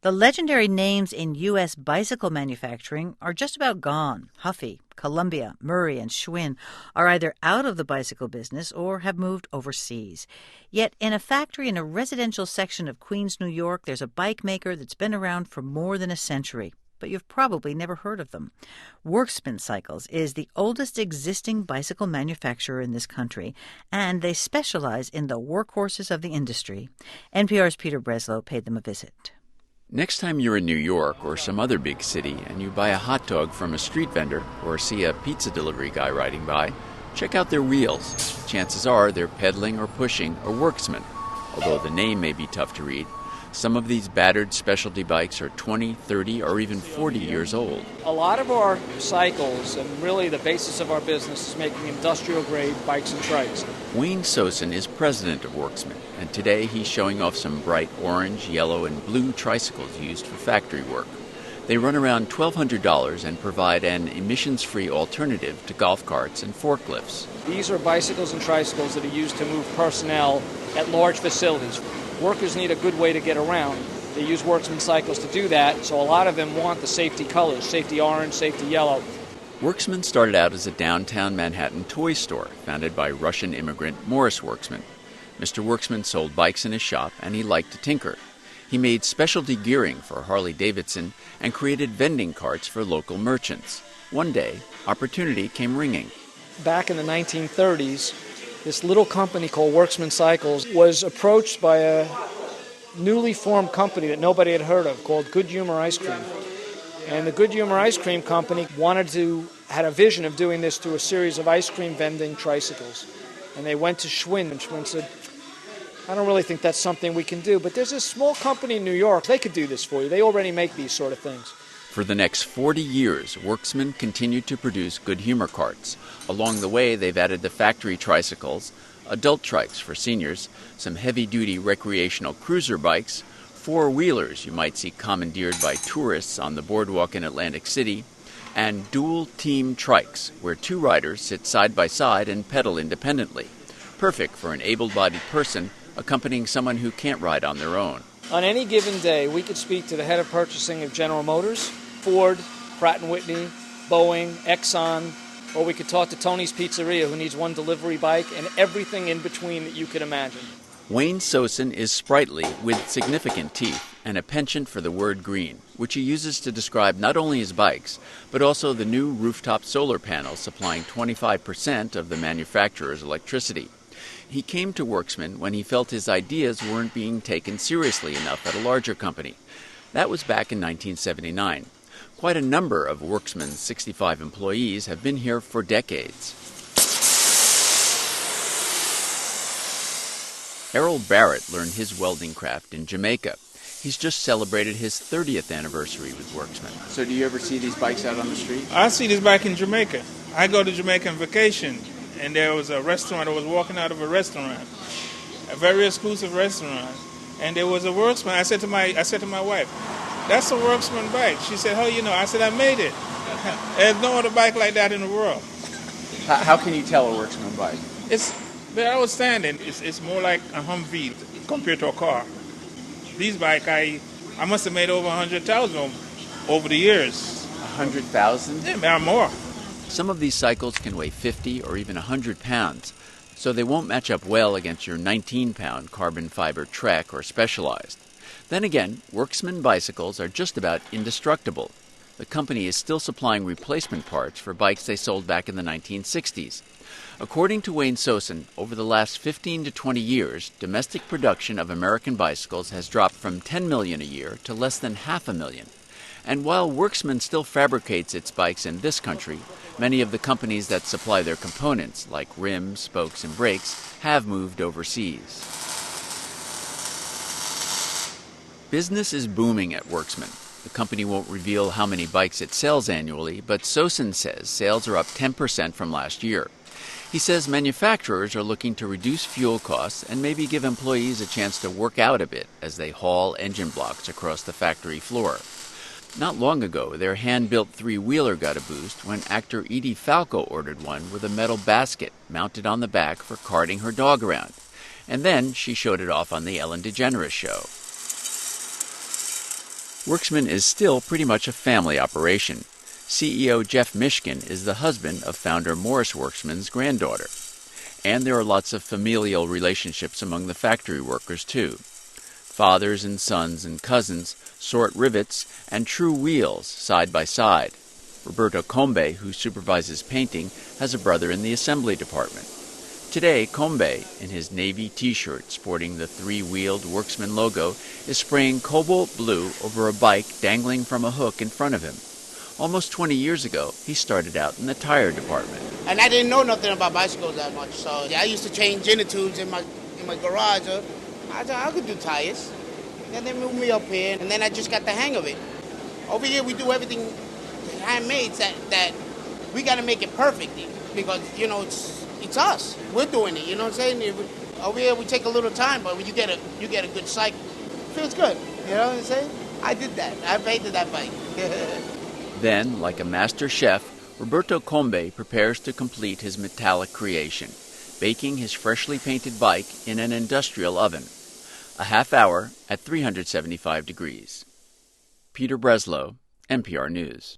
The legendary names in U.S. bicycle manufacturing are just about gone. Huffy, Columbia, Murray, and Schwinn are either out of the bicycle business or have moved overseas. Yet in a factory in a residential section of Queens, New York, there's a bike maker that's been around for more than a century. But you've probably never heard of them. Worksman Cycles is the oldest existing bicycle manufacturer in this country, and they specialize in the workhorses of the industry. NPR's Peter Breslow paid them a visit. Next time you're in New York or some other big city and you buy a hot dog from a street vendor or see a pizza delivery guy riding by, check out their wheels. Chances are they're pedaling or pushing a Worksman, although the name may be tough to read. Some of these battered specialty bikes are 20, 30, or even 40 years old. A lot of our cycles, and really the basis of our business, is making industrial-grade bikes and trikes. Wayne Sosin is president of Worksman, and today he's showing off some bright orange, yellow, and blue tricycles used for factory work. They run around $1,200 and provide an emissions-free alternative to golf carts and forklifts. These are bicycles and tricycles that are used to move personnel at large facilities. Workers need a good way to get around. They use Worksman cycles to do that, so a lot of them want the safety colors, safety orange, safety yellow. Worksman started out as a downtown Manhattan toy store founded by Russian immigrant Morris Worksman. Mr. Worksman sold bikes in his shop, and he liked to tinker. He made specialty gearing for Harley-Davidson and created vending carts for local merchants. One day, opportunity came ringing. Back in the 1930s, this little company called Worksman Cycles was approached by a newly formed company that nobody had heard of called Good Humor Ice Cream. And the Good Humor Ice Cream Company had a vision of doing this through a series of ice cream vending tricycles. And they went to Schwinn, and Schwinn said, I don't really think that's something we can do, but there's this small company in New York, they could do this for you. They already make these sort of things. For the next 40 years, Worksman continued to produce Good Humor carts. Along the way, they've added the factory tricycles, adult trikes for seniors, some heavy-duty recreational cruiser bikes, four-wheelers you might see commandeered by tourists on the boardwalk in Atlantic City, and dual-team trikes, where two riders sit side by side and pedal independently. Perfect for an able-bodied person accompanying someone who can't ride on their own. On any given day, we could speak to the head of purchasing of General Motors, Ford, Pratt & Whitney, Boeing, Exxon, or we could talk to Tony's Pizzeria, who needs one delivery bike, and everything in between that you could imagine. Wayne Sosin is sprightly with significant teeth and a penchant for the word green, which he uses to describe not only his bikes, but also the new rooftop solar panels supplying 25% of the manufacturer's electricity. He came to Worksman when he felt his ideas weren't being taken seriously enough at a larger company. That was back in 1979. Quite a number of Worksman's 65 employees have been here for decades. Errol Barrett learned his welding craft in Jamaica. He's just celebrated his 30th anniversary with Worksman. So do you ever see these bikes out on the street? I see this bike in Jamaica. I go to Jamaica on vacation, and there was a restaurant. I was walking out of a restaurant, a very exclusive restaurant, and there was a Worksman. I said to my wife, "That's a Worksman bike." She said, "How you know?" I said, "I made it." There's no other bike like that in the world. How can you tell a Worksman bike? They're outstanding. It's more like a Humvee compared to a car. These bikes, I must have made over 100,000 over the years. 100,000? Yeah, more. Some of these cycles can weigh 50 or even 100 pounds, so they won't match up well against your 19-pound carbon fiber Trek or Specialized. Then again, Worksman bicycles are just about indestructible. The company is still supplying replacement parts for bikes they sold back in the 1960s. According to Wayne Sosin, over the last 15 to 20 years, domestic production of American bicycles has dropped from 10 million a year to less than 500,000. And while Worksman still fabricates its bikes in this country, many of the companies that supply their components, like rims, spokes, and brakes, have moved overseas. Business is booming at Worksman. The company won't reveal how many bikes it sells annually, but Sosin says sales are up 10% from last year. He says manufacturers are looking to reduce fuel costs and maybe give employees a chance to work out a bit as they haul engine blocks across the factory floor. Not long ago, their hand-built three-wheeler got a boost when actor Edie Falco ordered one with a metal basket mounted on the back for carting her dog around. And then she showed it off on the Ellen DeGeneres show. Worksman is still pretty much a family operation. CEO Jeff Mishkin is the husband of founder Morris Worksman's granddaughter. And there are lots of familial relationships among the factory workers, too. Fathers and sons and cousins sort rivets and true wheels side by side. Roberto Combe, who supervises painting, has a brother in the assembly department. Today, Combe, in his navy T-shirt sporting the three-wheeled Worksman logo, is spraying cobalt blue over a bike dangling from a hook in front of him. Almost 20 years ago, he started out in the tire department. And I didn't know nothing about bicycles that much, so I used to change inner tubes in my garage. I thought I could do tires. Then they moved me up here, and then I just got the hang of it. Over here, we do everything handmade. That we got to make it perfect because it's us. We're doing it. You know what I'm saying? Over here, we take a little time, but you get a good cycle. Feels good. You know what I'm saying? I did that. I painted that bike. Then, like a master chef, Roberto Combe prepares to complete his metallic creation, baking his freshly painted bike in an industrial oven. A half hour at 375 degrees. Peter Breslow, NPR News.